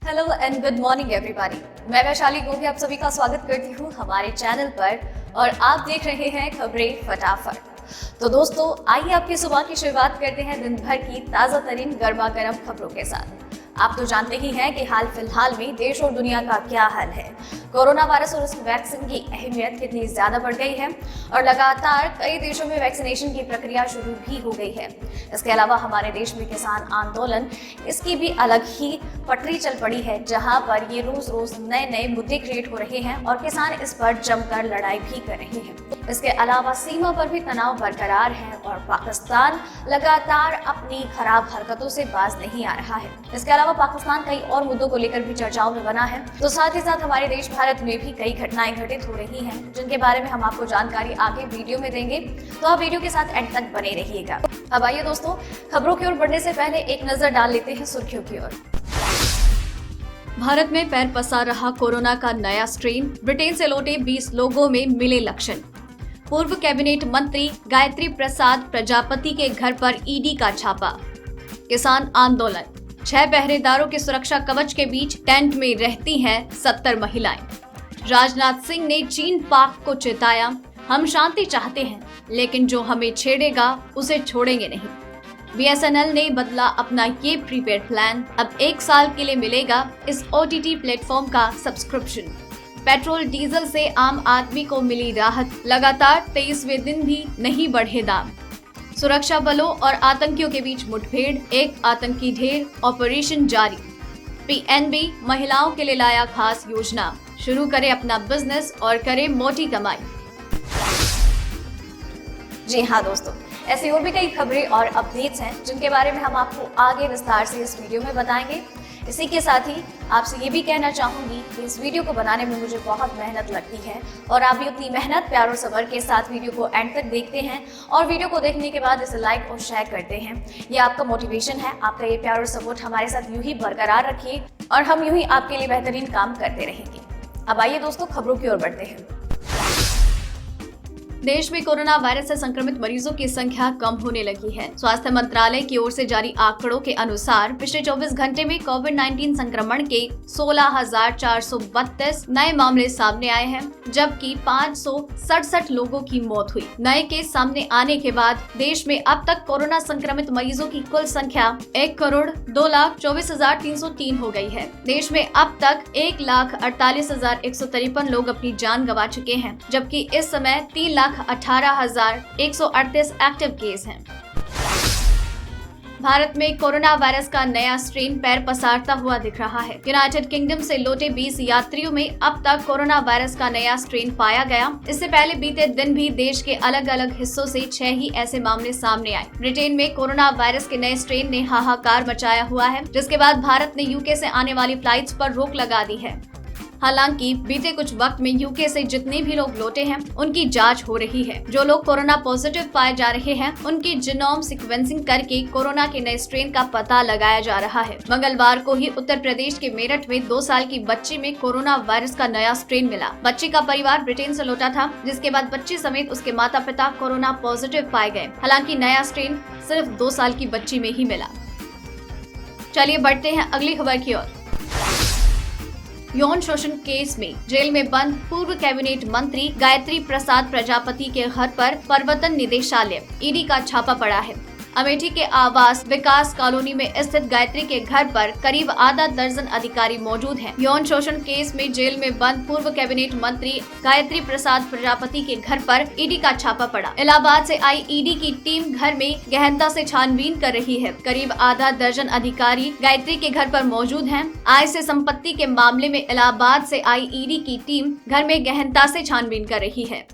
Hello and good morning everybody. मैं वैशाली गोगी आप सभी का स्वागत करती हूँ हमारे चैनल पर और आप देख रहे हैं खबरें फटाफट। तो दोस्तों आइए आपकी सुबह की शुरुआत करते हैं दिन भर की ताजा तरीन गर्मा गर्म खबरों के साथ। आप तो जानते ही हैं कि हाल फिलहाल में देश और दुनिया का क्या हाल है। कोरोना वायरस और उसकी वैक्सीन की अहमियत कितनी ज्यादा बढ़ गई है और लगातार कई देशों में वैक्सीनेशन की प्रक्रिया शुरू भी हो गई है। इसके अलावा हमारे देश में किसान आंदोलन इसकी भी अलग ही पटरी चल पड़ी है, जहां पर ये रोज रोज नए नए मुद्दे क्रिएट हो रहे हैं और किसान इस पर जमकर लड़ाई भी कर रहे हैं। इसके अलावा सीमा पर भी तनाव बरकरार है और पाकिस्तान लगातार अपनी खराब हरकतों से बाज नहीं आ रहा है। इसके अलावा पाकिस्तान कई और मुद्दों को लेकर भी चर्चाओं में बना है। तो साथ ही साथ हमारे देश भारत में भी कई घटनाएं घटित हो रही हैं, जिनके बारे में हम आपको जानकारी आगे वीडियो में देंगे, तो आप वीडियो के साथ एंड तक बने रहिएगा। अब आइए दोस्तों, खबरों की ओर बढ़ने से पहले एक नजर डाल लेते हैं सुर्खियों की ओर। भारत में पैर पसार रहा कोरोना का नया स्ट्रेन, ब्रिटेन से लौटे 20 लोगों में मिले लक्षण। पूर्व कैबिनेट मंत्री गायत्री प्रसाद प्रजापति के घर पर ईडी का छापा। किसान आंदोलन, 6 पहरेदारों के सुरक्षा कवच के बीच टेंट में रहती हैं 70 महिलाएं। राजनाथ सिंह ने चीन पाक को चेताया, हम शांति चाहते हैं लेकिन जो हमें छेड़ेगा उसे छोड़ेंगे नहीं। BSNL ने बदला अपना ये प्रीपेड प्लान, अब 1 साल के लिए मिलेगा इस OTT प्लेटफॉर्म का सब्सक्रिप्शन। पेट्रोल डीजल से आम आदमी को मिली राहत, लगातार 23वें दिन भी नहीं बढ़े दाम। सुरक्षा बलों और आतंकियों के बीच मुठभेड़, एक आतंकी ढेर, ऑपरेशन जारी। PNB महिलाओं के लिए लाया खास योजना, शुरू करे अपना बिजनेस और करे मोटी कमाई। जी हाँ दोस्तों, ऐसी और भी कई खबरें और अपडेट्स हैं जिनके बारे में हम आपको आगे विस्तार से इस वीडियो में बताएंगे। इसी के साथ ही आपसे ये भी कहना चाहूंगी कि इस वीडियो को बनाने में मुझे बहुत मेहनत लगती है और आप भी उतनी मेहनत, प्यार और सब्र के साथ वीडियो को एंड तक देखते हैं और वीडियो को देखने के बाद इसे लाइक और शेयर करते हैं। ये आपका मोटिवेशन है। आपका ये प्यार और सपोर्ट हमारे साथ यूं ही बरकरार रखिए और हम यूं ही आपके लिए बेहतरीन काम करते रहेंगे। अब आइए दोस्तों, खबरों की ओर बढ़ते हैं। देश में कोरोना वायरस से संक्रमित मरीजों की संख्या कम होने लगी है। स्वास्थ्य मंत्रालय की ओर से जारी आंकड़ों के अनुसार पिछले 24 घंटे में कोविड-19 संक्रमण के 16,432 नए मामले सामने आए हैं, जबकि 567 लोगों की मौत हुई। नए केस सामने आने के बाद देश में अब तक कोरोना संक्रमित मरीजों की कुल संख्या 1,02,24,303 हो गई है। देश में अब तक 1,48,153 लोग अपनी जान गंवा चुके हैं, जबकि इस समय 3,18,138 एक्टिव केस हैं। भारत में कोरोना वायरस का नया स्ट्रेन पैर पसारता हुआ दिख रहा है। यूनाइटेड किंगडम से लौटे 20 यात्रियों में अब तक कोरोना वायरस का नया स्ट्रेन पाया गया। इससे पहले बीते दिन भी देश के अलग अलग हिस्सों से 6 ही ऐसे मामले सामने आए। ब्रिटेन में कोरोना वायरस के नए स्ट्रेन ने हाहाकार मचाया हुआ है, जिसके बाद भारत ने यूके से आने वाली फ्लाइट्स पर रोक लगा दी है। हालांकि बीते कुछ वक्त में यूके से जितने भी लोग लौटे हैं उनकी जांच हो रही है। जो लोग कोरोना पॉजिटिव पाए जा रहे हैं उनकी जीनोम सीक्वेंसिंग करके कोरोना के नए स्ट्रेन का पता लगाया जा रहा है। मंगलवार को ही उत्तर प्रदेश के मेरठ में 2 साल की बच्ची में कोरोना वायरस का नया स्ट्रेन मिला। बच्ची का परिवार ब्रिटेन से लौटा था, जिसके बाद बच्ची समेत उसके माता पिता कोरोना पॉजिटिव पाए गए। हालांकि नया स्ट्रेन सिर्फ 2 साल की बच्ची में ही मिला। चलिए बढ़ते हैं अगली खबर की ओर। यौन शोषण केस में जेल में बंद पूर्व कैबिनेट मंत्री गायत्री प्रसाद प्रजापति के घर पर प्रवर्तन निदेशालय ईडी का छापा पड़ा है। अमेठी के आवास विकास कॉलोनी में स्थित गायत्री के घर पर करीब आधा दर्जन अधिकारी मौजूद हैं। यौन शोषण केस में जेल में बंद पूर्व कैबिनेट मंत्री गायत्री प्रसाद प्रजापति के घर पर ईडी का छापा पड़ा। इलाहाबाद से आई ईडी की टीम घर में गहनता से छानबीन कर रही है। करीब आधा दर्जन अधिकारी गायत्री के घर पर मौजूद हैं। आय से संपत्ति के मामले में इलाहाबाद से आई ईडी की टीम घर में गहनता से छानबीन कर रही है।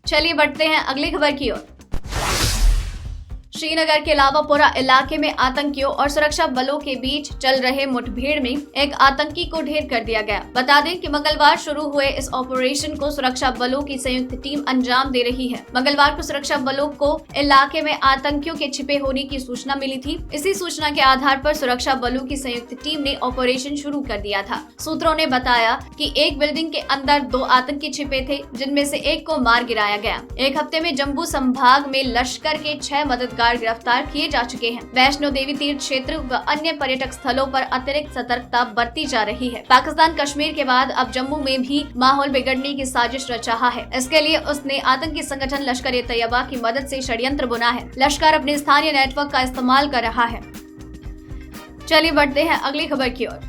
चलिए बढ़ते हैं अगली खबर की ओर। श्रीनगर के लावापुरा इलाके में आतंकियों और सुरक्षा बलों के बीच चल रहे मुठभेड़ में एक आतंकी को ढेर कर दिया गया। बता दें कि मंगलवार शुरू हुए इस ऑपरेशन को सुरक्षा बलों की संयुक्त टीम अंजाम दे रही है। मंगलवार को सुरक्षा बलों को इलाके में आतंकियों के छिपे होने की सूचना मिली थी। इसी सूचना के आधार पर सुरक्षा बलों की संयुक्त टीम ने ऑपरेशन शुरू कर दिया था। सूत्रों ने बताया कि एक बिल्डिंग के अंदर 2 आतंकी छिपे थे, जिनमें से एक को मार गिराया गया। एक हफ्ते में जम्मू संभाग में लश्कर के 6 मददगार बार गिरफ्तार किए जा चुके हैं। वैष्णो देवी तीर्थ क्षेत्र व अन्य पर्यटक स्थलों पर अतिरिक्त सतर्कता बरती जा रही है। पाकिस्तान कश्मीर के बाद अब जम्मू में भी माहौल बिगड़ने की साजिश रच रहा है। इसके लिए उसने आतंकी संगठन लश्कर-ए-तैयबा की मदद से षड्यंत्र बुना है। लश्कर अपने स्थानीय नेटवर्क का इस्तेमाल कर रहा है। चलिए बढ़ते हैं अगली खबर की ओर।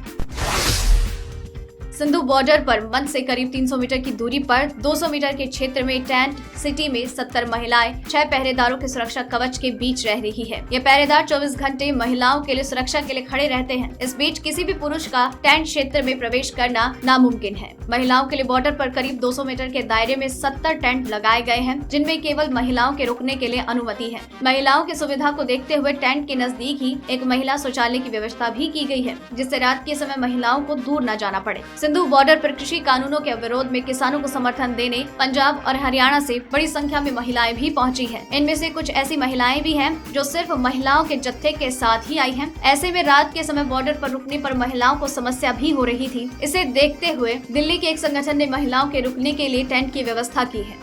सिंधु बॉर्डर पर मंद से करीब 300 मीटर की दूरी पर 200 मीटर के क्षेत्र में टेंट सिटी में 70 महिलाएं 6 पहरेदारों के सुरक्षा कवच के बीच रह रही है। ये पहरेदार 24 घंटे महिलाओं के लिए सुरक्षा के लिए खड़े रहते हैं। इस बीच किसी भी पुरुष का टेंट क्षेत्र में प्रवेश करना नामुमकिन है। महिलाओं के लिए बॉर्डर पर करीब 200 मीटर के दायरे में 70 टेंट लगाए गए हैं, जिनमें केवल महिलाओं के रुकने के लिए अनुमति है। महिलाओं की सुविधा को देखते हुए टेंट के नजदीक ही एक महिला शौचालय की व्यवस्था भी की गई है, जिससे रात के समय महिलाओं को दूर न जाना पड़े। सिंधु बॉर्डर पर कृषि कानूनों के विरोध में किसानों को समर्थन देने पंजाब और हरियाणा से बड़ी संख्या में महिलाएं भी पहुंची हैं। इनमें से कुछ ऐसी महिलाएं भी हैं जो सिर्फ महिलाओं के जत्थे के साथ ही आई हैं। ऐसे में रात के समय बॉर्डर पर रुकने पर महिलाओं को समस्या भी हो रही थी। इसे देखते हुए दिल्ली के एक संगठन ने महिलाओं के रुकने के लिए टेंट की व्यवस्था की है।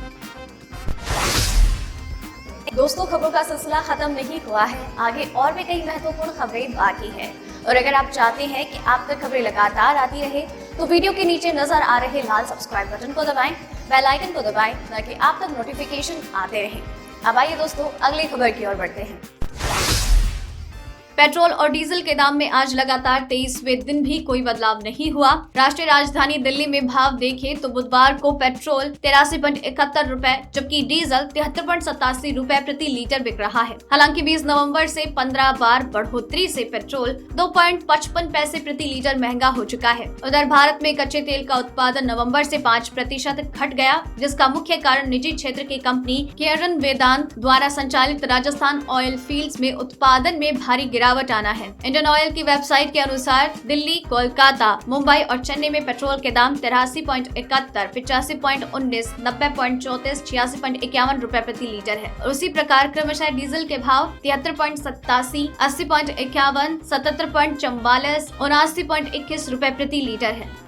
दोस्तों, खबरों का सिलसिला खत्म नहीं हुआ है, आगे और भी कई महत्वपूर्ण खबरें बाकी है। और अगर आप चाहते हैं कि आप तक खबरें लगातार आती रहे तो वीडियो के नीचे नजर आ रहे लाल सब्सक्राइब बटन को दबाएं, बेल आइकन को दबाएं ताकि आप तक नोटिफिकेशन आते रहे। अब आइए दोस्तों अगली खबर की ओर बढ़ते हैं। पेट्रोल और डीजल के दाम में आज लगातार 23वें दिन भी कोई बदलाव नहीं हुआ। राष्ट्रीय राजधानी दिल्ली में भाव देखें तो बुधवार को पेट्रोल 83.71 रुपए जबकि डीजल 73.87 रुपए प्रति लीटर बिक रहा है। हालांकि 20 नवंबर से 15 बार बढ़ोतरी से पेट्रोल 2.55 पैसे प्रति लीटर महंगा हो चुका है। उधर भारत में कच्चे तेल का उत्पादन नवम्बर से 5% घट गया, जिसका मुख्य कारण निजी क्षेत्र की कंपनी केरन वेदांत द्वारा संचालित राजस्थान ऑयल फील्ड्स में उत्पादन में भारी गिरावट आना है। इंडियन ऑयल की वेबसाइट के अनुसार दिल्ली, कोलकाता, मुंबई और चेन्नई में पेट्रोल के दाम 83.71, 85.19, 90.34, 86.51 रुपए प्रति लीटर है। और उसी प्रकार क्रमशः डीजल के भाव 73.87, 80.51, 77.44, 79.21 रुपए प्रति लीटर है।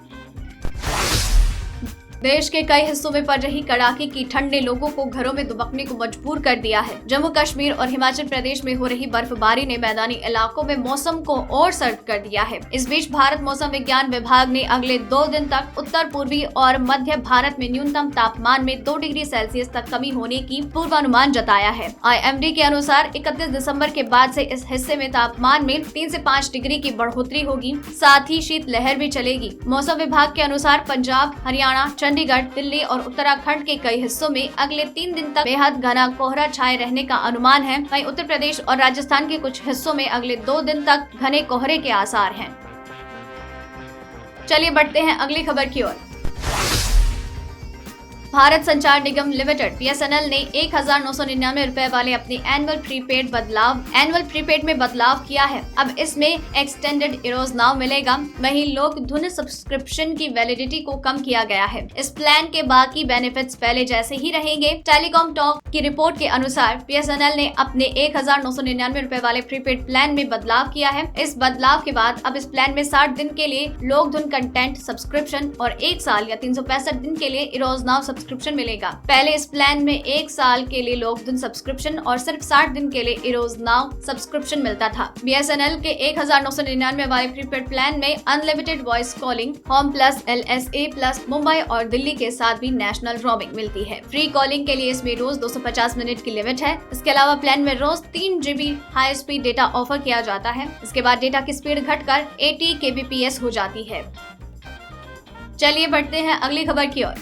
देश के कई हिस्सों में पड़ रही कड़ाके की ठंड ने लोगों को घरों में दुबकने को मजबूर कर दिया है। जम्मू कश्मीर और हिमाचल प्रदेश में हो रही बर्फबारी ने मैदानी इलाकों में मौसम को और सर्द कर दिया है। इस बीच भारत मौसम विज्ञान विभाग ने अगले 2 दिन तक उत्तर पूर्वी और मध्य भारत में न्यूनतम तापमान में 2 डिग्री सेल्सियस तक कमी होने की पूर्वानुमान जताया है। IMD के अनुसार 31 दिसंबर के बाद से इस हिस्से में तापमान में 3 से 5 डिग्री की बढ़ोतरी होगी, साथ ही शीतलहर भी चलेगी। मौसम विभाग के अनुसार पंजाब, हरियाणा, चंडीगढ़, दिल्ली और उत्तराखंड के कई हिस्सों में अगले 3 दिन तक बेहद घना कोहरा छाए रहने का अनुमान है। वहीं उत्तर प्रदेश और राजस्थान के कुछ हिस्सों में अगले 2 दिन तक घने कोहरे के आसार हैं। चलिए बढ़ते हैं अगली खबर की ओर। भारत संचार निगम लिमिटेड BSNL ने 1999 रुपए वाले अपनी एनुअल प्रीपेड में बदलाव किया है। अब इसमें एक्सटेंडेड इरोज नाउ मिलेगा। वहीं लोक धुन सब्सक्रिप्शन की वैलिडिटी को कम किया गया है। इस प्लान के बाकी बेनिफिट्स पहले जैसे ही रहेंगे। टेलीकॉम टॉक की रिपोर्ट के अनुसार BSNL ने अपने 1999 रुपए वाले प्रीपेड प्लान में बदलाव किया है। इस बदलाव के बाद अब इस प्लान में 60 दिन के लिए लोक धुन कंटेंट सब्सक्रिप्शन और 1 साल या 365 दिन के लिए इरोज नाउ सब्सक्रिप्शन मिलेगा। पहले इस प्लान में 1 साल के लिए लोक धुन सब्सक्रिप्शन और सिर्फ 60 दिन के लिए इरोज नाउ सब्सक्रिप्शन मिलता था। BSNL के 1999 वाले प्रीपेड प्लान में unlimited voice calling, home plus, LSA plus, Mumbai और दिल्ली के साथ भी नेशनल रोमिंग मिलती है। फ्री कॉलिंग के लिए इसमें रोज 250 मिनट की लिमिट है। इसके अलावा प्लान में रोज 3 GB high speed data offer किया जाता है। इसके बाद डेटा की स्पीड घटकर 80 kbps हो जाती है। चलिए बढ़ते हैं अगली खबर की ओर।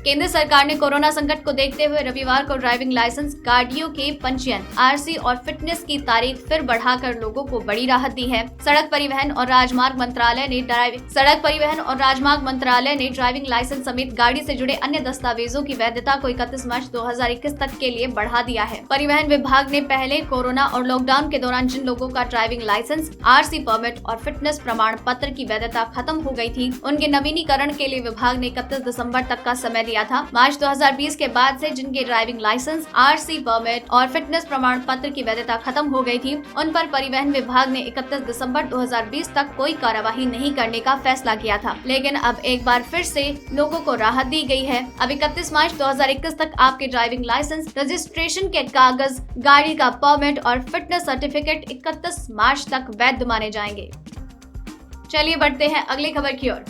केंद्र सरकार ने कोरोना संकट को देखते हुए रविवार को ड्राइविंग लाइसेंस, गाड़ियों के पंजीयन, RC और फिटनेस की तारीख फिर बढ़ाकर लोगों को बड़ी राहत दी है। सड़क परिवहन और राजमार्ग मंत्रालय ने ड्राइविंग लाइसेंस समेत गाड़ी से जुड़े अन्य दस्तावेजों की वैधता को 31 मार्च 2021 तक के लिए बढ़ा दिया है। परिवहन विभाग ने पहले कोरोना और लॉकडाउन के दौरान जिन लोगों का ड्राइविंग लाइसेंस, RC परमिट और फिटनेस प्रमाण पत्र की वैधता खत्म हो गई थी, उनके नवीनीकरण के लिए विभाग ने 31 दिसंबर तक का समय दिया लिया था। मार्च 2020 के बाद से जिनके ड्राइविंग लाइसेंस, आरसी परमिट और फिटनेस प्रमाण पत्र की वैधता खत्म हो गई थी, उन पर परिवहन विभाग ने 31 दिसंबर 2020 तक कोई कार्यवाही नहीं करने का फैसला किया था। लेकिन अब एक बार फिर से लोगों को राहत दी गई है। अब 31 मार्च 2021 तक आपके ड्राइविंग लाइसेंस, रजिस्ट्रेशन के कागज, गाड़ी का परमिट और फिटनेस सर्टिफिकेट 31 मार्च तक वैध माने जाएंगे। चलिए बढ़ते हैं अगली खबर की ओर।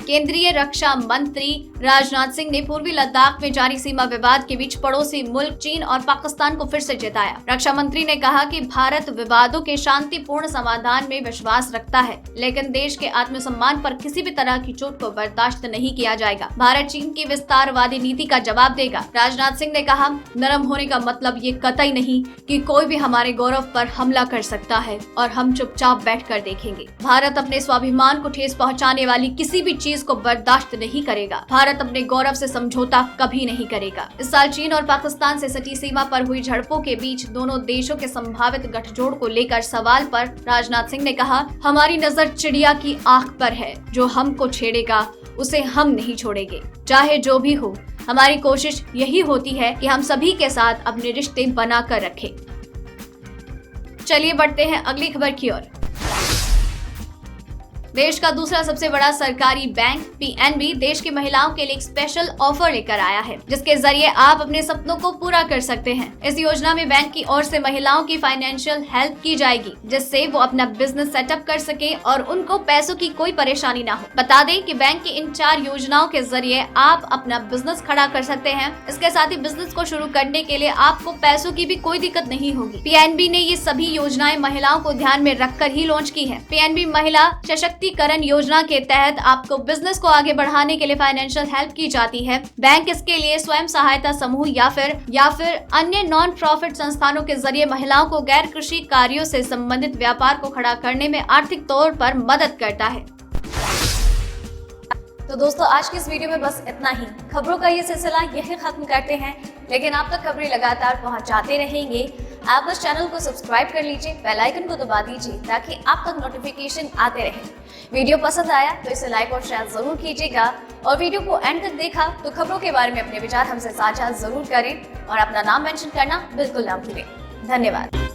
केंद्रीय रक्षा मंत्री राजनाथ सिंह ने पूर्वी लद्दाख में जारी सीमा विवाद के बीच पड़ोसी मुल्क चीन और पाकिस्तान को फिर से जताया। रक्षा मंत्री ने कहा कि भारत विवादों के शांतिपूर्ण समाधान में विश्वास रखता है, लेकिन देश के आत्मसम्मान पर किसी भी तरह की चोट को बर्दाश्त नहीं किया जाएगा। भारत चीन की विस्तारवादी नीति का जवाब देगा। राजनाथ सिंह ने कहा, नरम होने का मतलब ये कतई नहीं कि कोई भी हमारे गौरव पर हमला कर सकता है और हम चुपचाप बैठकर देखेंगे। भारत अपने स्वाभिमान को ठेस पहुंचाने वाली किसी भी चीज को बर्दाश्त नहीं करेगा। भारत अपने गौरव से समझौता कभी नहीं करेगा। इस साल चीन और पाकिस्तान से सटी सीमा पर हुई झड़पों के बीच दोनों देशों के संभावित गठजोड़ को लेकर सवाल पर राजनाथ सिंह ने कहा, हमारी नजर चिड़िया की आंख पर है। जो हमको छेड़ेगा उसे हम नहीं छोड़ेंगे, चाहे जो भी हो। हमारी कोशिश यही होती है कि हम सभी के साथ अपने रिश्ते बना कर रखें। चलिए बढ़ते हैं अगली खबर की ओर। देश का दूसरा सबसे बड़ा सरकारी बैंक पीएनबी देश की महिलाओं के लिए एक स्पेशल ऑफर लेकर आया है, जिसके जरिए आप अपने सपनों को पूरा कर सकते हैं। इस योजना में बैंक की ओर से महिलाओं की फाइनेंशियल हेल्प की जाएगी, जिससे वो अपना बिजनेस सेटअप कर सके और उनको पैसों की कोई परेशानी ना हो। बता दें कि बैंक की इन 4 योजनाओं के जरिए आप अपना बिजनेस खड़ा कर सकते हैं। इसके साथ ही बिजनेस को शुरू करने के लिए आपको पैसों की भी कोई दिक्कत नहीं होगी। पीएनबी ने ये सभी योजनाएं महिलाओं को ध्यान में रखकर ही लॉन्च की है। पीएनबी महिला सशक्तिकरण योजना के तहत आपको बिजनेस को आगे बढ़ाने के लिए फाइनेंशियल हेल्प की जाती है। बैंक इसके लिए स्वयं सहायता समूह या फिर अन्य नॉन प्रॉफिट संस्थानों के जरिए महिलाओं को गैर कृषि कार्यों से संबंधित व्यापार को खड़ा करने में आर्थिक तौर पर मदद करता है। तो दोस्तों, आज की इस वीडियो में बस इतना ही। खबरों का ये सिलसिला यही खत्म करते हैं, लेकिन आप तक खबरें लगातार पहुंचाते रहेंगे। आप बस चैनल को सब्सक्राइब कर लीजिए, बेल आइकन को दबा दीजिए ताकि आप तक नोटिफिकेशन आते रहे। वीडियो पसंद आया तो इसे लाइक और शेयर जरूर कीजिएगा, और वीडियो को एंड तक देखा तो खबरों के बारे में अपने विचार हमसे साझा जरूर करें और अपना नाम मेंशन करना बिल्कुल ना भूलें। धन्यवाद।